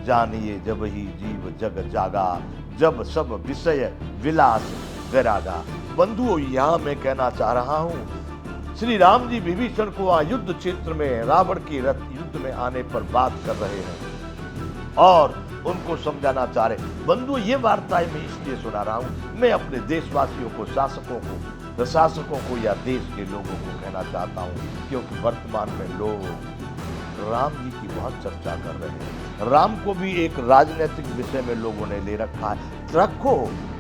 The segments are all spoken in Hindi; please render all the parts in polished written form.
जानिए जब ही जीव जग जागा, जब सब विषय विलास वैरागा। बंधुओं, यहां मैं कहना चाह रहा हूं, श्री राम जी विभीषण को वहां युद्ध क्षेत्र में रावण के रथ युद्ध में आने पर बात कर रहे हैं और उनको समझाना चाह रहे। बंधु, ये वार्ताएं मैं इसलिए सुना रहा हूं, मैं अपने देशवासियों को, शासकों को, प्रशासकों को या देश के लोगों को कहना चाहता हूं, क्योंकि वर्तमान में लोग राम जी की बहुत चर्चा कर रहे हैं। राम को भी एक राजनीतिक विषय में लोगों ने ले रखा है। रखो,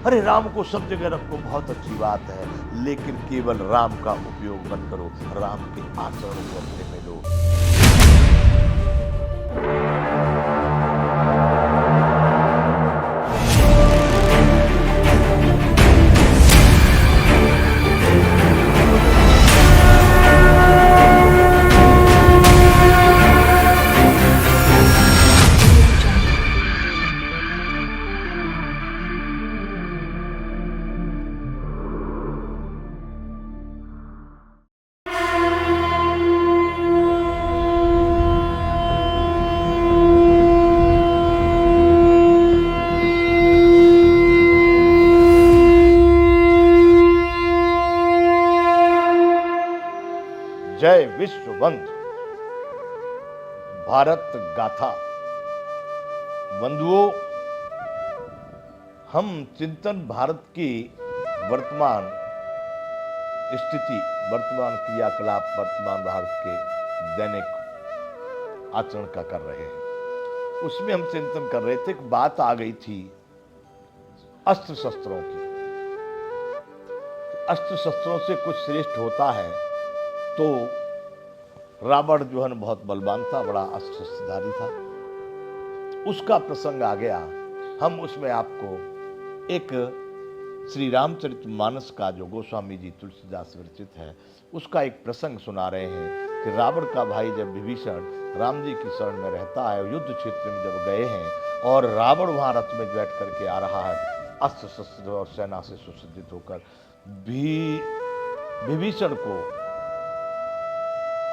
अरे राम को सब जगह रखो, बहुत अच्छी बात है, लेकिन केवल राम का उपयोग मत करो, राम के आचरण को अपने में लो। जय विश्व बंधु, भारत गाथा। बंधुओं, हम चिंतन भारत की वर्तमान स्थिति, वर्तमान क्रियाकलाप, वर्तमान भारत के दैनिक आचरण का कर रहे हैं। उसमें हम चिंतन कर रहे थे, एक बात आ गई थी अस्त्र शस्त्रों की। अस्त्र शस्त्रों से कुछ श्रेष्ठ होता है तो रावण जो है बहुत बलवान था, बड़ा अस्त्र शस्त्रधारी था, उसका प्रसंग आ गया। हम उसमें आपको एक श्री रामचरितमानस का, जो गोस्वामी जी तुलसीदास विरचित है, उसका एक प्रसंग सुना रहे हैं कि रावण का भाई जब विभीषण राम जी की शरण में रहता है, युद्ध क्षेत्र में जब गए हैं और रावण वहां रथ में बैठ करके आ रहा है, अस्त्र शस्त्र और सेना से सुसज्जित होकर, विभीषण को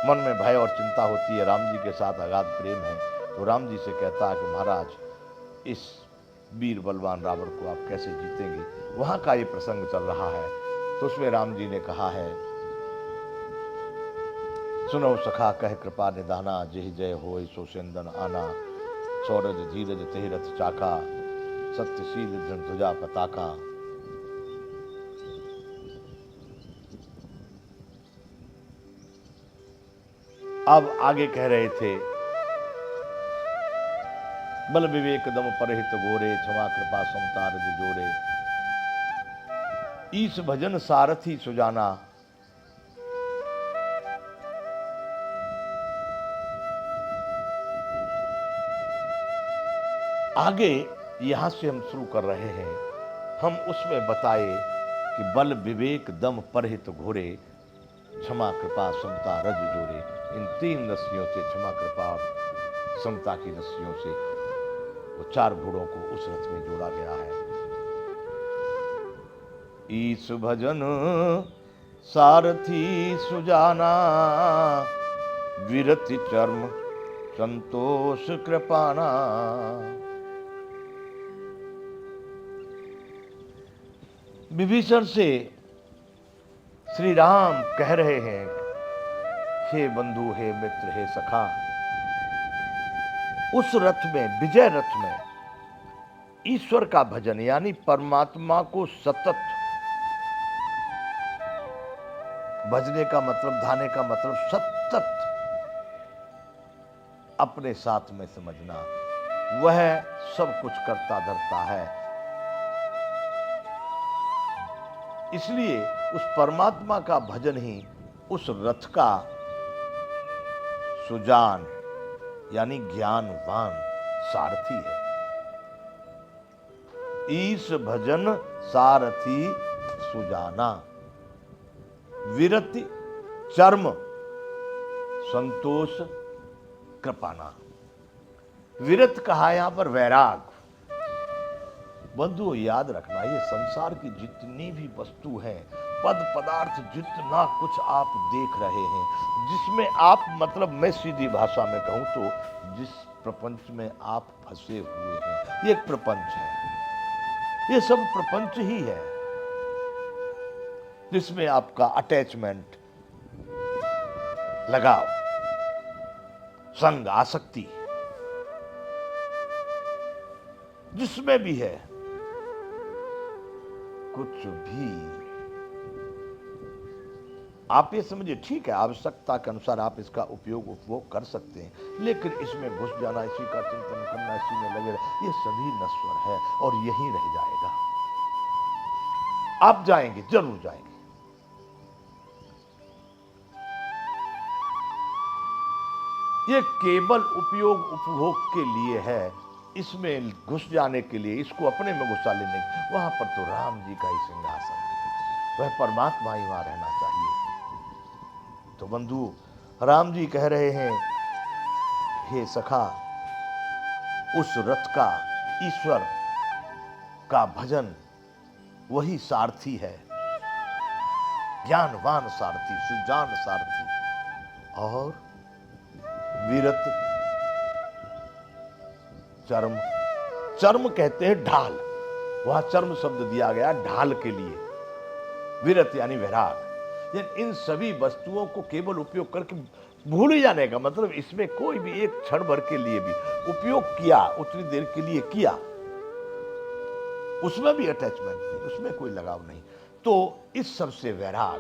मन में भय और चिंता होती है। राम जी के साथ अगाध प्रेम है, तो राम जी से कहता है कि महाराज, इस वीर बलवान रावण को आप कैसे जीतेंगे। वहां का ये प्रसंग चल रहा है, तो उसमें राम जी ने कहा है, सुनो सखा कह कृपा निदाना, जेहि जय होय सो सेंदन आना, सौरज धीरज तेहि रथ चाका, सत्यशील धृण ध्वजा पताका। अब आगे कह रहे थे, बल विवेक दम परहित गोरे, क्षमा कृपा समता रज जोरे, ईश भजन सारथी सुजाना। आगे यहां से हम शुरू कर रहे हैं, हम उसमें बताए कि बल विवेक दम परहित घोरे, क्षमा कृपा समता रज जोरे। इन तीन रस्सियों से, क्षमा कृपा और समता की रस्सियों से, वो चार घोड़ों को उस रथ में जोड़ा गया है। ईश भजन सारथी सुजाना, विरति चर्म संतोष कृपाना। विभीषण से श्री राम कह रहे हैं, हे बंधु, हे मित्र, हे सखा, उस रथ में, विजय रथ में ईश्वर का भजन, यानी परमात्मा को सतत भजने का मतलब, धाने का मतलब सतत अपने साथ में समझना। वह सब कुछ करता धरता है, इसलिए उस परमात्मा का भजन ही उस रथ का सुजान यानी ज्ञानवान सारथी है। ईश भजन सारथी सुजाना, विरति चर्म संतोष कृपाना। विरत कहा यहां पर वैराग। बंधुओं, याद रखना, ये संसार की जितनी भी वस्तु है, पद पदार्थ, जितना कुछ आप देख रहे हैं, जिसमें आप, मतलब मैं सीधी भाषा में कहूं तो, जिस प्रपंच में आप फंसे हुए हैं। ये एक प्रपंच है, ये सब प्रपंच ही है जिसमें आपका अटैचमेंट, लगाव, संग, आसक्ति जिसमें भी है, कुछ भी आप ये समझिए ठीक है, आवश्यकता के अनुसार आप इसका उपभोग कर सकते हैं, लेकिन इसमें घुस जाना, इसी का चिंतन करना, इसी में लगे रहना, ये सभी नश्वर है और यही रह जाएगा। आप जाएंगे, जरूर जाएंगे। ये केवल उपभोग के लिए है, इसमें घुस जाने के लिए, इसको अपने में घुसा लेने, वहां पर तो राम जी का ही सिंहासन है, वह परमात्मा ही वहां रहना चाहिए। तो बंधु, राम जी कह रहे हैं, हे सखा, उस रथ का, ईश्वर का भजन वही सारथी है, ज्ञानवान सारथी, सुजान सारथी, और वीरत चर्म, चर्म कहते हैं ढाल, वहां चर्म शब्द दिया गया ढाल के लिए। वीरत यानी वैराग। इन सभी वस्तुओं को केवल उपयोग करके भूल ही जाने का मतलब, इसमें कोई भी एक क्षण भर के लिए भी उपयोग किया, उतनी देर के लिए किया, उसमें भी अटैचमेंट नहीं, उसमें कोई लगाव नहीं, तो इस सब से वैराग।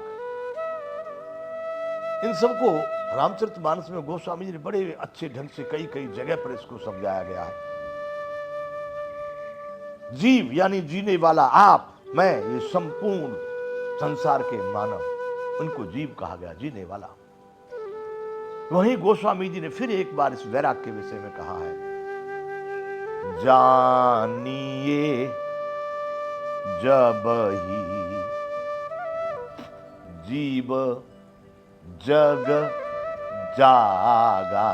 इन सबको रामचरितमानस में गोस्वामी जी ने बड़े अच्छे ढंग से कई कई जगह पर इसको समझाया गया है। जीव यानी जीने वाला, आप, मैं, ये संपूर्ण संसार के मानव, उनको जीव कहा गया, जीने वाला। वहीं गोस्वामी जी ने फिर एक बार इस वैराग के विषय में कहा है, जानिए जब ही जीव जग जागा।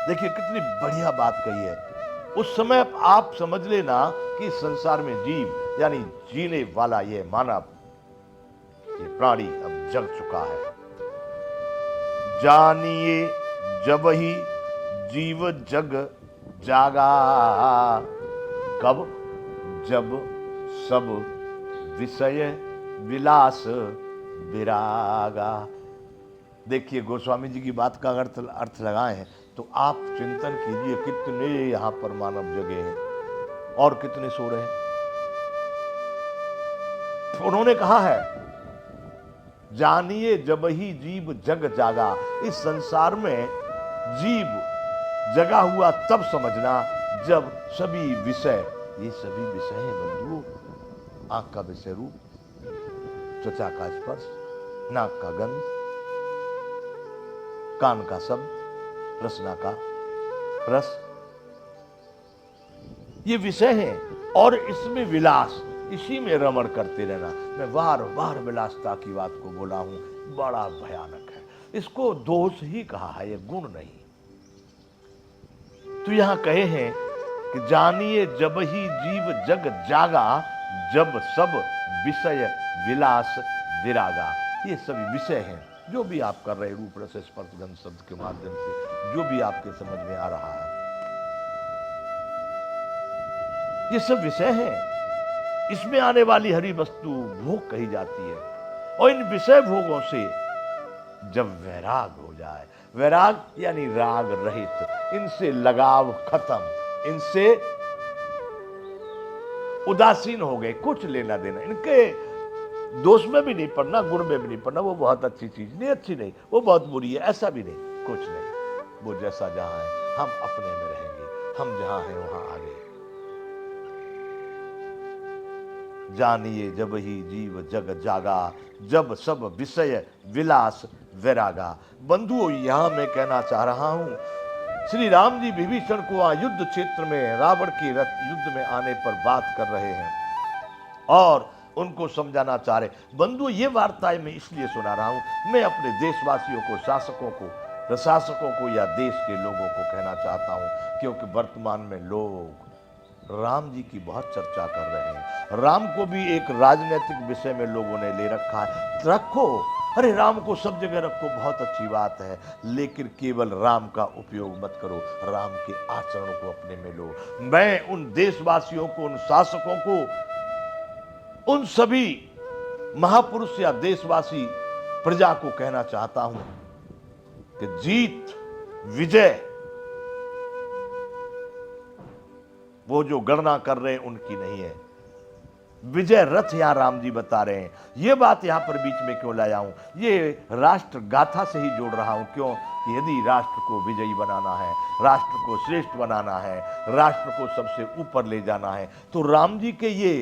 देखिए कितनी बढ़िया बात कही है। उस समय आप समझ लेना कि संसार में जीव यानी जीने वाला ये मानव, ये प्राणी अब जग चुका है। जानिए जब ही जीव जग जागा, कब? जब सब विषय विलास विरागा। देखिए गोस्वामी जी की बात का अर्थ लगाए हैं तो आप चिंतन कीजिए, कितने यहां पर मानव जगे हैं और कितने सो रहे हैं। उन्होंने कहा है, जानिए जब ही जीव जग जागा। इस संसार में जीव जगा हुआ तब समझना जब सभी विषय, ये सभी विषय हैं बंधुओं, आंख का विषय रूप, त्वचा का स्पर्श, नाक का गंध, कान का शब्द, रसना का रस, ये विषय हैं और इसमें विलास, इसी में रमण करते रहना। मैं बार बार विलासता की बात को बोला हूं, बड़ा भयानक है। इसको दोष ही कहा है, ये गुण नहीं। तो यहां कहे हैं कि जानिए जब ही जीव जग जागा, जब सब विषय विलास विरागा। ये सभी विषय हैं जो भी आप कर रहे, रूप रस स्पर्श गंध शब्द के माध्यम से जो भी आपके समझ में आ रहा है, ये सब विषय हैं। इसमें आने वाली हरी वस्तु भोग कही जाती है। और इन विषय भोगों से जब वैराग हो जाए, वैराग यानी राग रहित, इनसे लगाव खत्म, इनसे उदासीन हो गए, कुछ लेना देना, इनके दोष में भी नहीं पड़ना, गुण में भी नहीं पड़ना, वो बहुत अच्छी चीज नहीं, अच्छी नहीं, वो बहुत बुरी है, ऐसा भी नहीं, कुछ नहीं। वो जैसा जहां है हम अपने में रहेंगे, हम जहां हैं वहां आगे। जानिए जब ही जीव जग जागा, जब सब विषय विलास वैरागा। बंधुओं, यहां मैं कहना चाह रहा हूं, श्री राम जी विभीषण को वहां युद्ध क्षेत्र में रावण के रथ युद्ध में आने पर बात कर रहे हैं और उनको समझाना चाह रहे। बंधु, ये वार्ताएं मैं इसलिए सुना रहा हूं, मैं अपने देशवासियों को, शासकों को, प्रशासकों को या देश के लोगों को कहना चाहता हूं, क्योंकि वर्तमान में लोग राम जी की बहुत चर्चा कर रहे हैं। राम को भी एक राजनीतिक विषय में लोगों ने ले रखा है। रखो, अरे राम को सब जगह रखो, बहुत अच्छी बात है, लेकिन केवल राम का उपयोग मत करो, राम के आचरण को अपने में लो। मैं उन देशवासियों को, उन शासकों को, उन सभी महापुरुष या देशवासी प्रजा को कहना चाहता हूं कि जीत, विजय, वो जो गणना कर रहे हैं उनकी नहीं है, विजय रथ यहां राम जी बता रहे हैं। ये बात यहां पर बीच में क्यों लाया हूं, ये राष्ट्र गाथा से ही जोड़ रहा हूं। क्यों कि यदि राष्ट्र को विजयी बनाना है, राष्ट्र को श्रेष्ठ बनाना है, राष्ट्र को सबसे ऊपर ले जाना है, तो राम जी के ये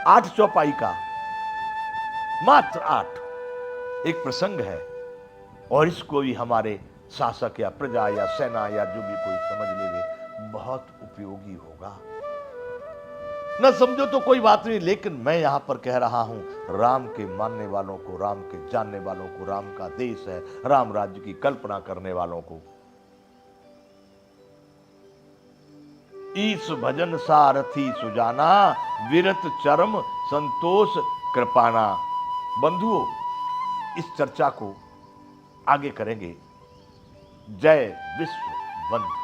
8 चौपाई का मात्र 8 एक प्रसंग है, और इसको भी हमारे शासक या प्रजा या सेना या जो भी कोई समझ ले बहुत उपयोगी होगा। न समझो तो कोई बात नहीं, लेकिन मैं यहां पर कह रहा हूं राम के मानने वालों को, राम के जानने वालों को, राम का देश है, राम राज्य की कल्पना करने वालों को। ईश भजन सारथी सुजाना, विरत चरम संतोष कृपाना। बंधुओं, इस चर्चा को आगे करेंगे। जय विश्व बंधु।